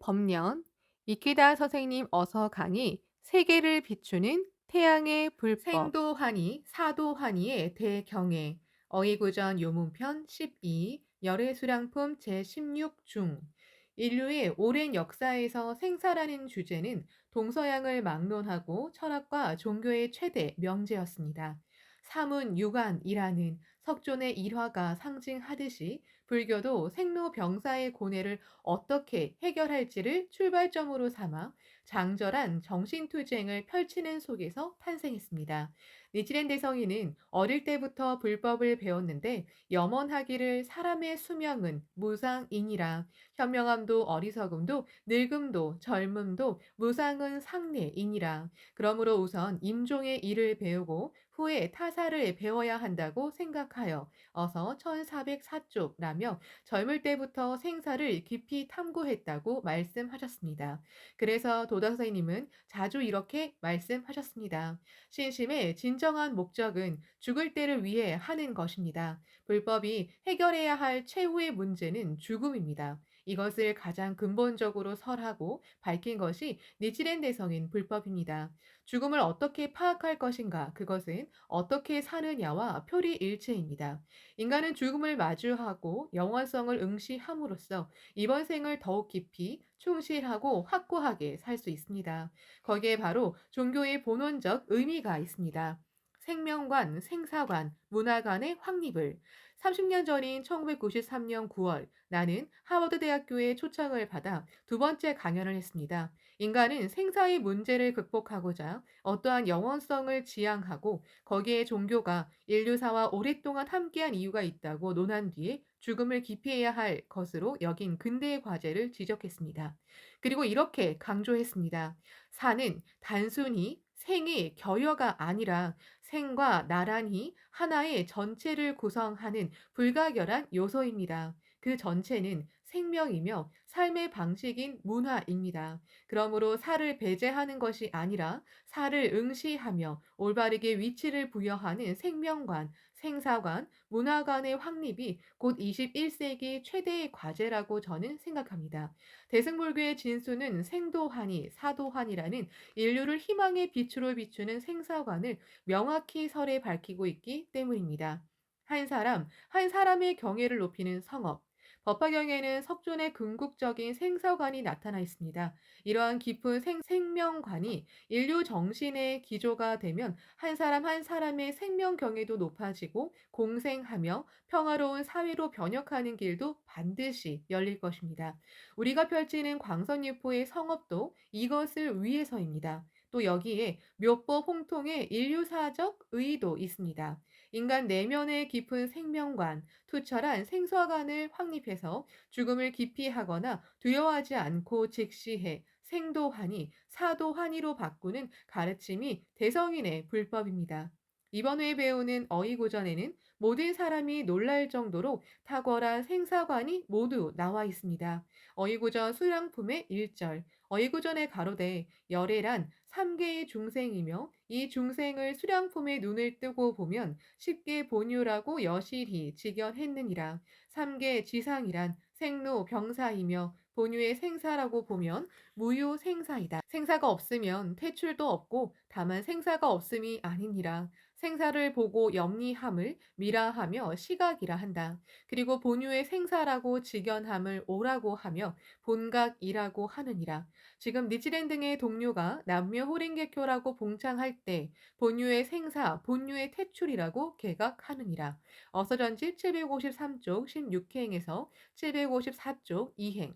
법년 이케다 선생님 어서 강의 세계를 비추는 태양의 불법 생도하니 사도하니의 대경애 어이구전 요문편 12 열애수량품 제16 중 인류의 오랜 역사에서 생사라는 주제는 동서양을 막론하고 철학과 종교의 최대 명제였습니다. 사문유관이라는 석존의 일화가 상징하듯이 불교도 생로병사의 고뇌를 어떻게 해결할지를 출발점으로 삼아 장절한 정신투쟁을 펼치는 속에서 탄생했습니다. 니치렌 대성인은 어릴 때부터 불법을 배웠는데 염원하기를 사람의 수명은 무상이니라 현명함도 어리석음도 늙음도 젊음도 무상은 상례이니라 그러므로 우선 임종의 일을 배우고 후에 타사를 배워야 한다고 생각하여 어서 1404쪽라며 젊을 때부터 생사를 깊이 탐구했다고 말씀하셨습니다. 그래서 도다 선생님은 자주 이렇게 말씀하셨습니다. 신심의 진정한 목적은 죽을 때를 위해 하는 것입니다. 불법이 해결해야 할 최후의 문제는 죽음입니다. 이것을 가장 근본적으로 설하고 밝힌 것이 니치렌 대성인 불법입니다. 죽음을 어떻게 파악할 것인가, 그것은 어떻게 사느냐와 표리일체입니다. 인간은 죽음을 마주하고 영원성을 응시함으로써 이번 생을 더욱 깊이 충실하고 확고하게 살 수 있습니다. 거기에 바로 종교의 본원적 의미가 있습니다. 생명관, 생사관, 문화관의 확립을 30년 전인 1993년 9월 나는 하버드 대학교에 초청을 받아 두 번째 강연을 했습니다. 인간은 생사의 문제를 극복하고자 어떠한 영원성을 지향하고 거기에 종교가 인류사와 오랫동안 함께한 이유가 있다고 논한 뒤에 죽음을 기피해야 할 것으로 여긴 근대의 과제를 지적했습니다. 그리고 이렇게 강조했습니다. 사는 단순히 생의 결여가 아니라 생과 나란히 하나의 전체를 구성하는 불가결한 요소입니다. 그 전체는 생명이며 삶의 방식인 문화입니다. 그러므로 살을 배제하는 것이 아니라 살을 응시하며 올바르게 위치를 부여하는 생명관, 생사관, 문화관의 확립이 곧 21세기 최대의 과제라고 저는 생각합니다. 대승불교의 진수는 생도하니, 사도하니라는 인류를 희망의 빛으로 비추는 생사관을 명확히 설에 밝히고 있기 때문입니다. 한 사람, 한 사람의 경애를 높이는 성업. 법화경에는 석존의 궁극적인 생사관이 나타나 있습니다. 이러한 깊은 생명관이 인류 정신의 기조가 되면 한 사람 한 사람의 생명 경애도 높아지고 공생하며 평화로운 사회로 변혁하는 길도 반드시 열릴 것입니다. 우리가 펼치는 광선유포의 성업도 이것을 위해서입니다. 또 여기에 묘법 홍통의 인류사적 의의도 있습니다. 인간 내면의 깊은 생명관, 투철한 생사관을 확립해서 죽음을 기피하거나 두려워하지 않고 직시해 생도하니, 사도하니로 바꾸는 가르침이 대성인의 불법입니다. 이번 회에 배우는 어이고전에는 모든 사람이 놀랄 정도로 탁월한 생사관이 모두 나와 있습니다. 어이고전 수량품의 1절, 어이고전에 가로되 열애란 3개의 중생이며 이 중생을 수량품의 눈을 뜨고 보면 쉽게 본유라고 여실히 직연했느니라. 3개 지상이란 생로 병사이며 본유의 생사라고 보면 무유 생사이다. 생사가 없으면 퇴출도 없고 다만 생사가 없음이 아니니라. 생사를 보고 염리함을 미라하며 시각이라 한다. 그리고 본유의 생사라고 직연함을 오라고 하며 본각이라고 하느니라. 지금 니치렌 등의 동료가 남묘 호랭개교라고 봉창할 때 본유의 생사, 본유의 퇴출이라고 개각하느니라. 어서전집 753쪽 16행에서 754쪽 2행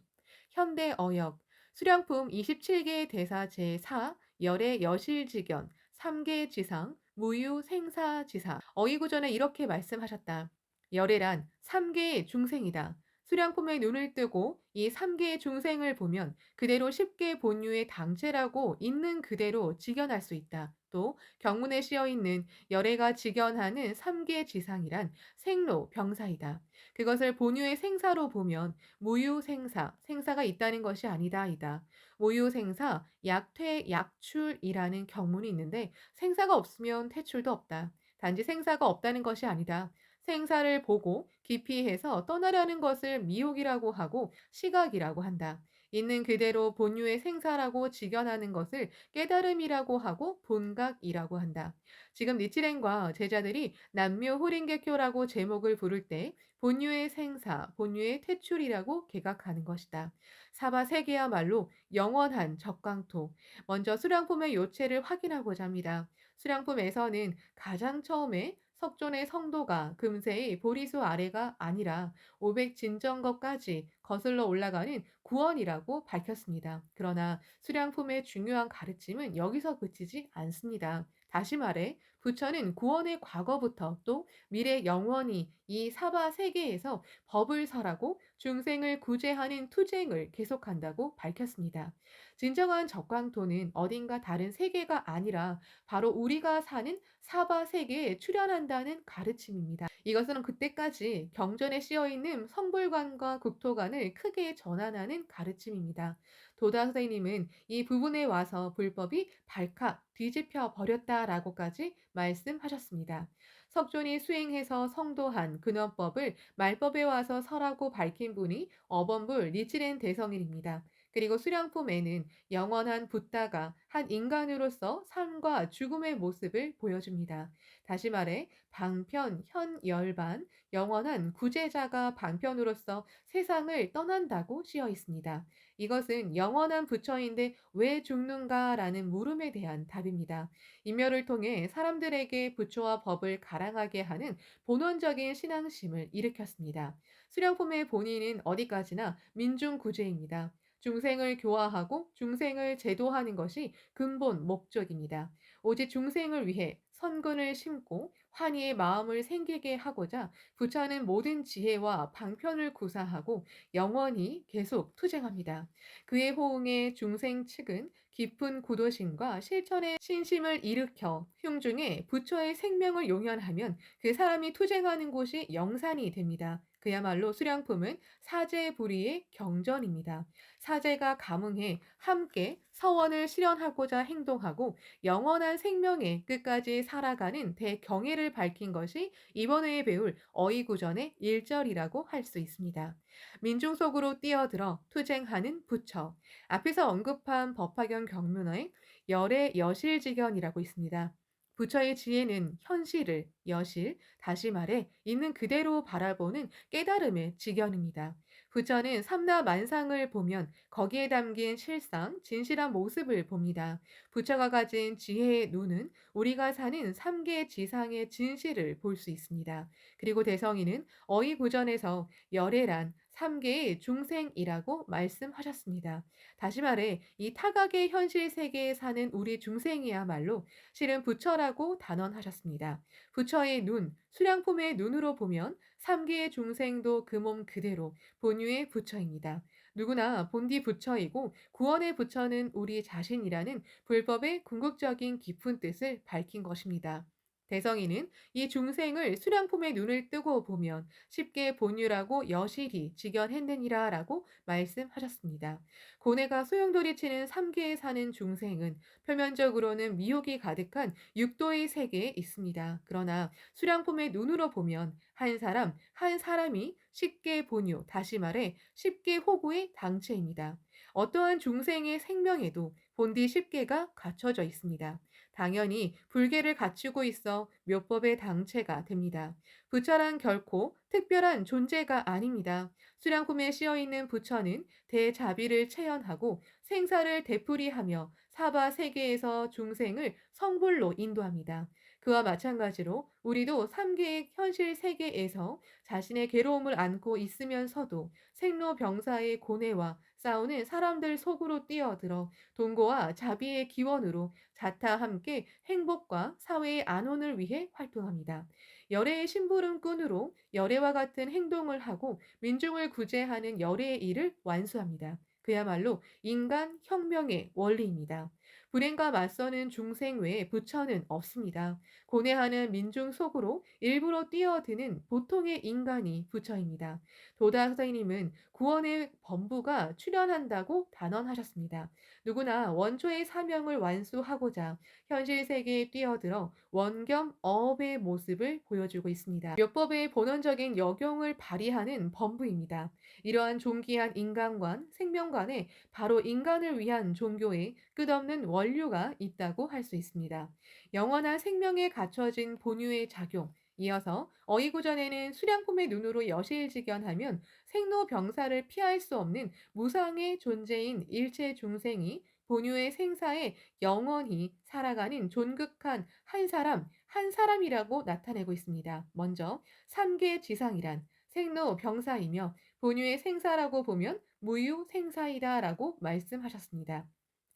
현대어역 수령품 27개의 대사 제4 열의 여실직연 3개 지상 무유 생사지사 어이구전에 이렇게 말씀하셨다. 열애란 3개의 중생이다. 수량품의 눈을 뜨고 이 3개의 중생을 보면 그대로 쉽게 본유의 당체라고 있는 그대로 직연할 수 있다. 또 경문에 씌어 있는 열애가 직연하는 3개 지상이란 생로 병사이다. 그것을 본유의 생사로 보면 무유생사, 생사가 있다는 것이 아니다. 무유생사, 약퇴, 약출이라는 경문이 있는데 생사가 없으면 퇴출도 없다. 단지 생사가 없다는 것이 아니다. 생사를 보고 기피해서 떠나려는 것을 미혹이라고 하고 시각이라고 한다. 있는 그대로 본유의 생사라고 직연하는 것을 깨달음이라고 하고 본각이라고 한다. 지금 니치렌과 제자들이 남묘 호링개교라고 제목을 부를 때 본유의 생사, 본유의 퇴출이라고 개각하는 것이다. 사바 세계야말로 영원한 적광토. 먼저 수량품의 요체를 확인하고자 합니다. 수량품에서는 가장 처음에 석존의 성도가 금세의 보리수 아래가 아니라 500 진정거까지 거슬러 올라가는 구원이라고 밝혔습니다. 그러나 수량품의 중요한 가르침은 여기서 그치지 않습니다. 다시 말해 부처는 구원의 과거부터 또 미래 영원히 이 사바 세계에서 법을 설하고 중생을 구제하는 투쟁을 계속한다고 밝혔습니다. 진정한 적광토는 어딘가 다른 세계가 아니라 바로 우리가 사는 사바 세계에 출현한다는 가르침입니다. 이것은 그때까지 경전에 씌어 있는 성불관과 국토관을 크게 전환하는 가르침입니다. 도다 선생님은 이 부분에 와서 불법이 발칵 뒤집혀 버렸다라고까지 말씀하셨습니다. 석존이 수행해서 성도한 근원법을 말법에 와서 설하고 밝힌 분이 어범불 니치렌 대성일입니다. 그리고 수량품에는 영원한 붓다가 한 인간으로서 삶과 죽음의 모습을 보여줍니다. 다시 말해 방편, 현, 열반, 영원한 구제자가 방편으로서 세상을 떠난다고 씌어 있습니다. 이것은 영원한 부처인데 왜 죽는가라는 물음에 대한 답입니다. 인멸을 통해 사람들에게 부처와 법을 가랑하게 하는 본원적인 신앙심을 일으켰습니다. 수령품의 본인은 어디까지나 민중구제입니다. 중생을 교화하고 중생을 제도하는 것이 근본 목적입니다. 오직 중생을 위해 선근을 심고 환희의 마음을 생기게 하고자 부처는 모든 지혜와 방편을 구사하고 영원히 계속 투쟁합니다. 그의 호응에 중생 측은 깊은 구도심과 실천의 신심을 일으켜 흉중에 부처의 생명을 용연하면 그 사람이 투쟁하는 곳이 영산이 됩니다. 그야말로 수량품은 사제불의의 경전입니다. 사제가 감응해 함께 서원을 실현하고자 행동하고 영원한 생명의 끝까지 살아가는 대경애를 밝힌 것이 이번 회에 배울 어이구전의 1절이라고 할 수 있습니다. 민중 속으로 뛰어들어 투쟁하는 부처. 앞에서 언급한 법화경 경문어에 열의 여실지견이라고 있습니다. 부처의 지혜는 현실을, 여실, 다시 말해 있는 그대로 바라보는 깨달음의 지견입니다. 부처는 삼라만상을 보면 거기에 담긴 실상, 진실한 모습을 봅니다. 부처가 가진 지혜의 눈은 우리가 사는 삼계 지상의 진실을 볼 수 있습니다. 그리고 대성이는 어이구전에서 열애란 삼계의 중생이라고 말씀하셨습니다. 다시 말해 이 타각의 현실 세계에 사는 우리 중생이야말로 실은 부처라고 단언하셨습니다. 부처의 눈, 수량품의 눈으로 보면 삼계의 중생도 그 몸 그대로 본유의 부처입니다. 누구나 본디 부처이고 구원의 부처는 우리 자신이라는 불법의 궁극적인 깊은 뜻을 밝힌 것입니다. 대성이는 이 중생을 수량품의 눈을 뜨고 보면 쉽게 본유라고 여실히 직연했느니라 라고 말씀하셨습니다. 고뇌가 소용돌이치는 삼계에 사는 중생은 표면적으로는 미혹이 가득한 육도의 세계에 있습니다. 그러나 수량품의 눈으로 보면 한 사람, 한 사람이 쉽게 본유, 다시 말해 쉽게 호구의 당체입니다. 어떠한 중생의 생명에도 본디 십계가 갖춰져 있습니다. 당연히 불계를 갖추고 있어 묘법의 당체가 됩니다. 부처란 결코 특별한 존재가 아닙니다. 수량품에 씌어 있는 부처는 대자비를 체현하고 생사를 되풀이하며 사바 세계에서 중생을 성불로 인도합니다. 그와 마찬가지로 우리도 삼계의 현실 세계에서 자신의 괴로움을 안고 있으면서도 생로병사의 고뇌와 싸우는 사람들 속으로 뛰어들어 동고와 자비의 기원으로 자타 함께 행복과 사회의 안온을 위해 활동합니다. 열애의 심부름꾼으로 열애와 같은 행동을 하고 민중을 구제하는 열애의 일을 완수합니다. 그야말로 인간 혁명의 원리입니다. 불행과 맞서는 중생 외에 부처는 없습니다. 고뇌하는 민중 속으로 일부러 뛰어드는 보통의 인간이 부처입니다. 도다 선생님은 구원의 범부가 출현한다고 단언하셨습니다. 누구나 원초의 사명을 완수하고자 현실 세계에 뛰어들어 원겸 어업의 모습을 보여주고 있습니다. 묘법의 본원적인 역용을 발휘하는 범부입니다. 이러한 존귀한 인간관, 생명관 생명관에 바로 인간을 위한 종교의 끝없는 원류가 있다고 할 수 있습니다. 영원한 생명에 갖춰진 본유의 작용, 이어서 어이구전에는 수량품의 눈으로 여실직연하면 생로병사를 피할 수 없는 무상의 존재인 일체 중생이 본유의 생사에 영원히 살아가는 존극한 한 사람, 한 사람이라고 나타내고 있습니다. 먼저 삼계지상이란 생로병사이며 본유의 생사라고 보면 무유생사이다라고 말씀하셨습니다.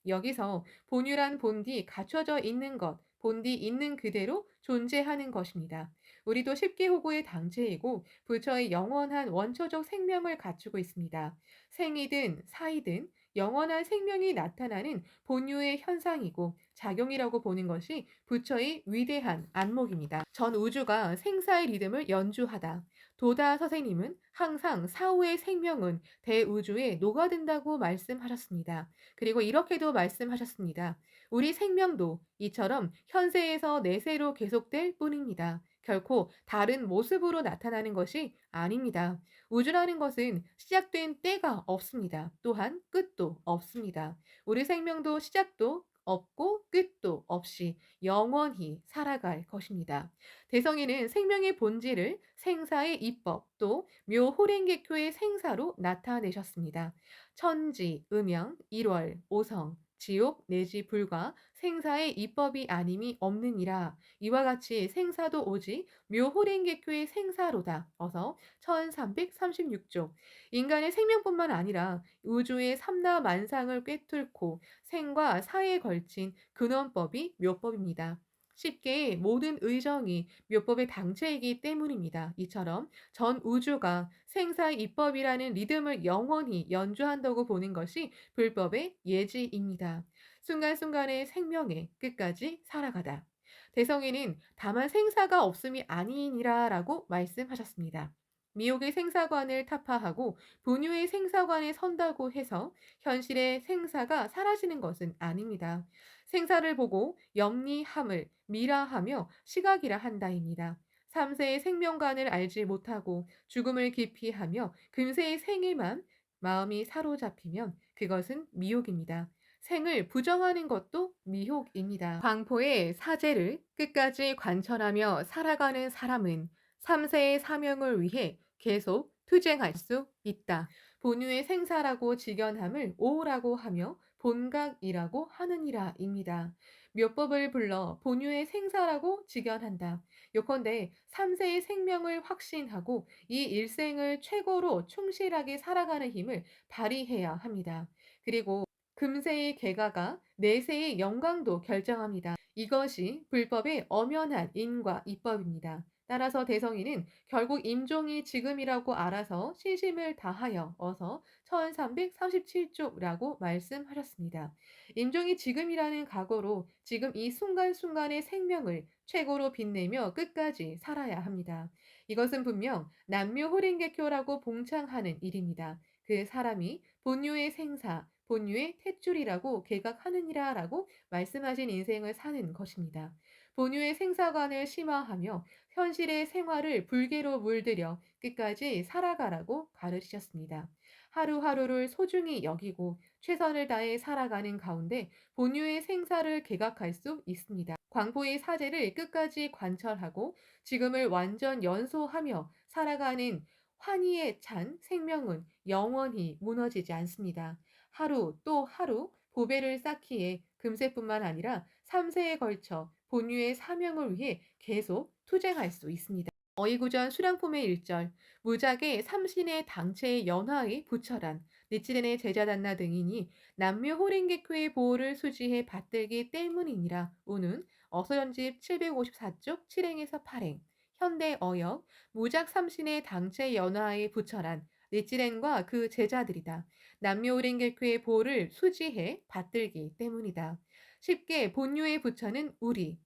여기서 본유란 본디 갖춰져 있는 것, 본디 있는 그대로 존재하는 것입니다. 우리도 십계호고의 당체이고 부처의 영원한 원초적 생명을 갖추고 있습니다. 생이든 사이든 영원한 생명이 나타나는 본유의 현상이고 작용이라고 보는 것이 부처의 위대한 안목입니다. 전 우주가 생사의 리듬을 연주하다. 도다 선생님은 항상 사후의 생명은 대우주에 녹아든다고 말씀하셨습니다. 그리고 이렇게도 말씀하셨습니다. 우리 생명도 이처럼 현세에서 내세로 계속될 뿐입니다. 결코 다른 모습으로 나타나는 것이 아닙니다. 우주라는 것은 시작된 때가 없습니다. 또한 끝도 없습니다. 우리 생명도 시작도 없고 끝도 없이 영원히 살아갈 것입니다. 대성이는 생명의 본질을 생사의 이법 또 묘호랭개교의 생사로 나타내셨습니다. 천지, 음양, 일월, 오성, 지옥 내지 불과 생사의 이법이 아님이 없느니라. 이와 같이 생사도 오직 묘호랭개교의 생사로다. 어서 1336쪽. 인간의 생명뿐만 아니라 우주의 삼라만상을 꿰뚫고 생과 사에 걸친 근원법이 묘법입니다. 쉽게 모든 의정이 묘법의 당체이기 때문입니다. 이처럼 전 우주가 생사의 이법이라는 리듬을 영원히 연주한다고 보는 것이 불법의 예지입니다. 순간순간의 생명에 끝까지 살아가다. 대성이는 다만 생사가 없음이 아니니라라고 말씀하셨습니다. 미혹의 생사관을 타파하고 본유의 생사관에 선다고 해서 현실의 생사가 사라지는 것은 아닙니다. 생사를 보고 염리함을 미라하며 시각이라 한다입니다. 3세의 생명관을 알지 못하고 죽음을 기피하며 금세의 생에만 마음이 사로잡히면 그것은 미혹입니다. 생을 부정하는 것도 미혹입니다. 광포의 사제를 끝까지 관철하며 살아가는 사람은 3세의 사명을 위해 계속 투쟁할 수 있다. 본유의 생사라고 직연함을 오라고 하며 본각이라고 하느니라입니다. 묘법을 불러 본유의 생사라고 직연한다. 요컨대 3세의 생명을 확신하고 이 일생을 최고로 충실하게 살아가는 힘을 발휘해야 합니다. 그리고 금세의 계가가 내세의 영광도 결정합니다. 이것이 불법의 엄연한 인과 이법입니다. 따라서 대성이는 결국 임종이 지금이라고 알아서 신심을 다하여 어서 1337쪽이라고 말씀하셨습니다. 임종이 지금이라는 각오로 지금 이 순간순간의 생명을 최고로 빛내며 끝까지 살아야 합니다. 이것은 분명 남묘호랭개교라고 봉창하는 일입니다. 그 사람이 본유의 생사, 본유의 tet줄이라고 개각하느니라라고 말씀하신 인생을 사는 것입니다. 본유의 생사관을 심화하며 현실의 생활을 불개로 물들여 끝까지 살아가라고 가르치셨습니다. 하루하루를 소중히 여기고 최선을 다해 살아가는 가운데 본유의 생사를 개각할 수 있습니다. 광포의 사제를 끝까지 관철하고 지금을 완전 연소하며 살아가는 환희에 찬 생명은 영원히 무너지지 않습니다. 하루 또 하루 보배를 쌓기에 금세뿐만 아니라 3세에 걸쳐 본유의 사명을 위해 계속 투쟁할 수 있습니다. 어이구전 수량품의 1절 무작의 삼신의 당체의 연화의 부처란 니치덴의 제자단나 등이니 남묘호랭개교의 보호를 수지해 받들기 때문이니라. 우는 어서연집 754쪽 7행에서 8행 현대 어역 무작 삼신의 당체 연화의 부처란 니치덴과 그 제자들이다. 남묘호랭개교의 보호를 수지해 받들기 때문이다. 쉽게 본유의 부처는 우리.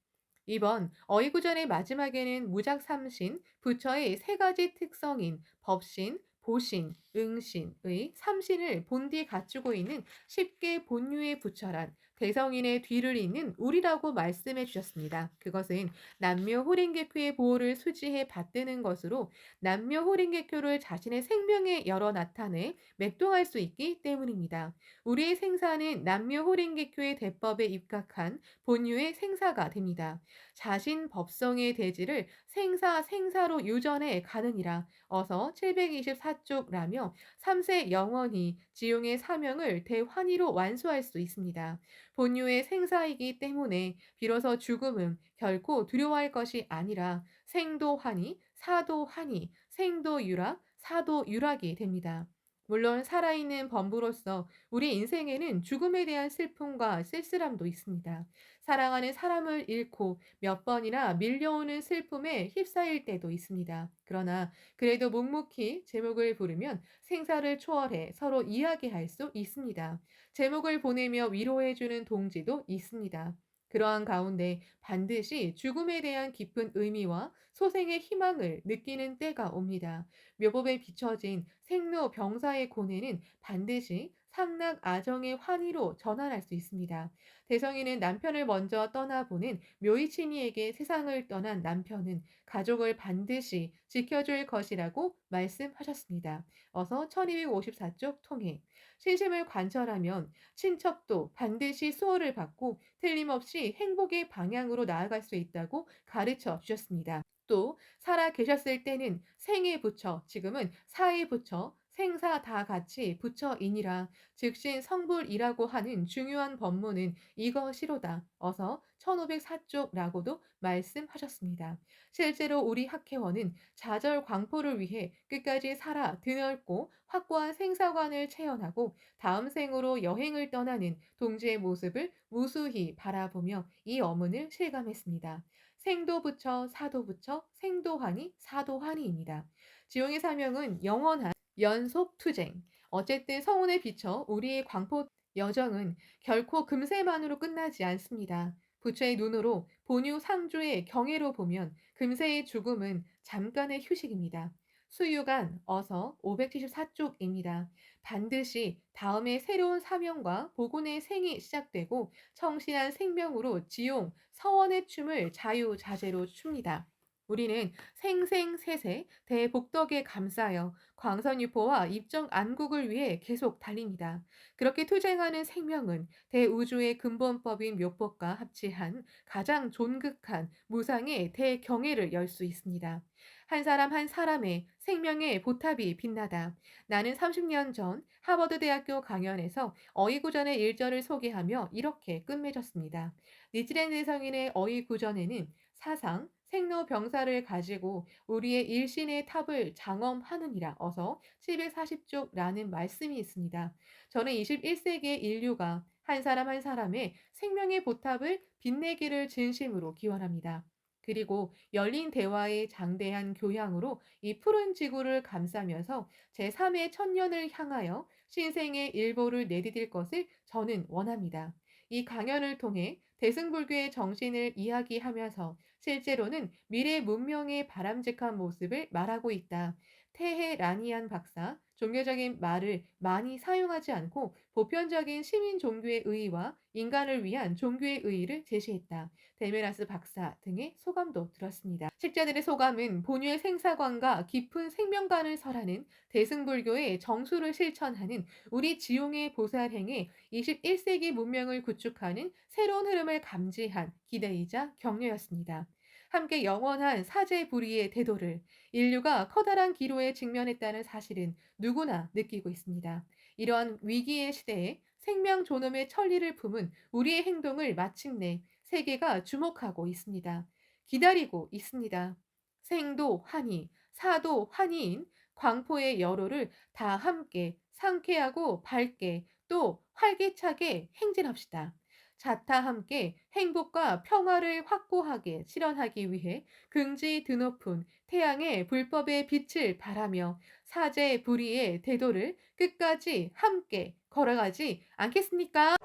이번 어이구전의 마지막에는 무작삼신, 부처의 세 가지 특성인 법신, 보신, 응신의 삼신을 본디 갖추고 있는 쉽게 본류의 부처란 대성인의 뒤를 잇는 우리라고 말씀해 주셨습니다. 그것은 남묘 호랭개표의 보호를 수지해 받드는 것으로 남묘 호랭개표를 자신의 생명에 열어 나타내 맥동할 수 있기 때문입니다. 우리의 생사는 남묘 호랭개표의 대법에 입각한 본유의 생사가 됩니다. 자신 법성의 대지를 생사로 유전해 가느니라. 어서 724쪽라며 3세 영원히 지용의 사명을 대환희로 완수할 수 있습니다. 본유의 생사이기 때문에 비로소 죽음은 결코 두려워할 것이 아니라 생도환희, 사도환희, 생도유락, 사도유락이 됩니다. 물론 살아있는 범부로서 우리 인생에는 죽음에 대한 슬픔과 쓸쓸함도 있습니다. 사랑하는 사람을 잃고 몇 번이나 밀려오는 슬픔에 휩싸일 때도 있습니다. 그러나 그래도 묵묵히 제목을 부르면 생사를 초월해 서로 이야기할 수 있습니다. 제목을 보내며 위로해주는 동지도 있습니다. 그러한 가운데 반드시 죽음에 대한 깊은 의미와 소생의 희망을 느끼는 때가 옵니다. 묘법에 비춰진 생로병사의 고뇌는 반드시 상락아정의 환희로 전환할 수 있습니다. 대성이는 남편을 먼저 떠나보는 묘이친이에게 세상을 떠난 남편은 가족을 반드시 지켜줄 것이라고 말씀하셨습니다. 어서 1254쪽 통해 신심을 관철하면 친척도 반드시 수호를 받고 틀림없이 행복의 방향으로 나아갈 수 있다고 가르쳐 주셨습니다. 또 살아 계셨을 때는 생의 부처, 지금은 사의 부처, 생사 다 같이 부처이니라. 즉신 성불이라고 하는 중요한 법문은 이것이로다. 어서 1504쪽라고도 말씀하셨습니다. 실제로 우리 학회원은 좌절 광포를 위해 끝까지 살아 드넓고 확고한 생사관을 체현하고 다음 생으로 여행을 떠나는 동지의 모습을 무수히 바라보며 이 어문을 실감했습니다. 생도부처, 사도부처, 생도환희, 사도환희입니다. 지용의 사명은 영원한 연속 투쟁. 어쨌든 성운에 비춰 우리의 광포 여정은 결코 금세만으로 끝나지 않습니다. 부처의 눈으로 본유 상주의 경애로 보면 금세의 죽음은 잠깐의 휴식입니다. 수유간 어서 574쪽입니다. 반드시 다음에 새로운 사명과 복운의 생이 시작되고 청신한 생명으로 지용, 서원의 춤을 자유자재로 춥니다. 우리는 생생세세 대복덕에 감싸여 광선유포와 입정 안국을 위해 계속 달립니다. 그렇게 투쟁하는 생명은 대우주의 근본법인 묘법과 합치한 가장 존극한 무상의 대경애를 열 수 있습니다. 한 사람 한 사람의 생명의 보탑이 빛나다. 나는 30년 전 하버드 대학교 강연에서 어이구전의 일절을 소개하며 이렇게 끝맺었습니다. 니치렌 성인의 어이구전에는 사상, 생로병사를 가지고 우리의 일신의 탑을 장엄하느니라. 어서 740쪽라는 말씀이 있습니다. 저는 21세기의 인류가 한 사람 한 사람의 생명의 보탑을 빛내기를 진심으로 기원합니다. 그리고 열린 대화의 장대한 교양으로 이 푸른 지구를 감싸면서 제3의 천년을 향하여 신생의 일보를 내디딜 것을 저는 원합니다. 이 강연을 통해 대승불교의 정신을 이야기하면서 실제로는 미래 문명의 바람직한 모습을 말하고 있다. 테헤라니안 박사, 종교적인 말을 많이 사용하지 않고 보편적인 시민 종교의 의의와 인간을 위한 종교의 의의를 제시했다. 데메라스 박사 등의 소감도 들었습니다. 식자들의 소감은 본유의 생사관과 깊은 생명관을 설하는 대승불교의 정수를 실천하는 우리 지용의 보살행에 21세기 문명을 구축하는 새로운 흐름을 감지한 기대이자 격려였습니다. 함께 영원한 사제 불의의 대도를 인류가 커다란 기로에 직면했다는 사실은 누구나 느끼고 있습니다. 이러한 위기의 시대에 생명 존엄의 천리를 품은 우리의 행동을 마침내 세계가 주목하고 있습니다. 기다리고 있습니다. 생도 환희, 사도 환희인 광포의 여로를 다 함께 상쾌하고 밝게 또 활기차게 행진합시다. 자타 함께 행복과 평화를 확고하게 실현하기 위해 긍지 드높은 태양의 불법의 빛을 발하며 사제 불의의 대도를 끝까지 함께 걸어가지 않겠습니까?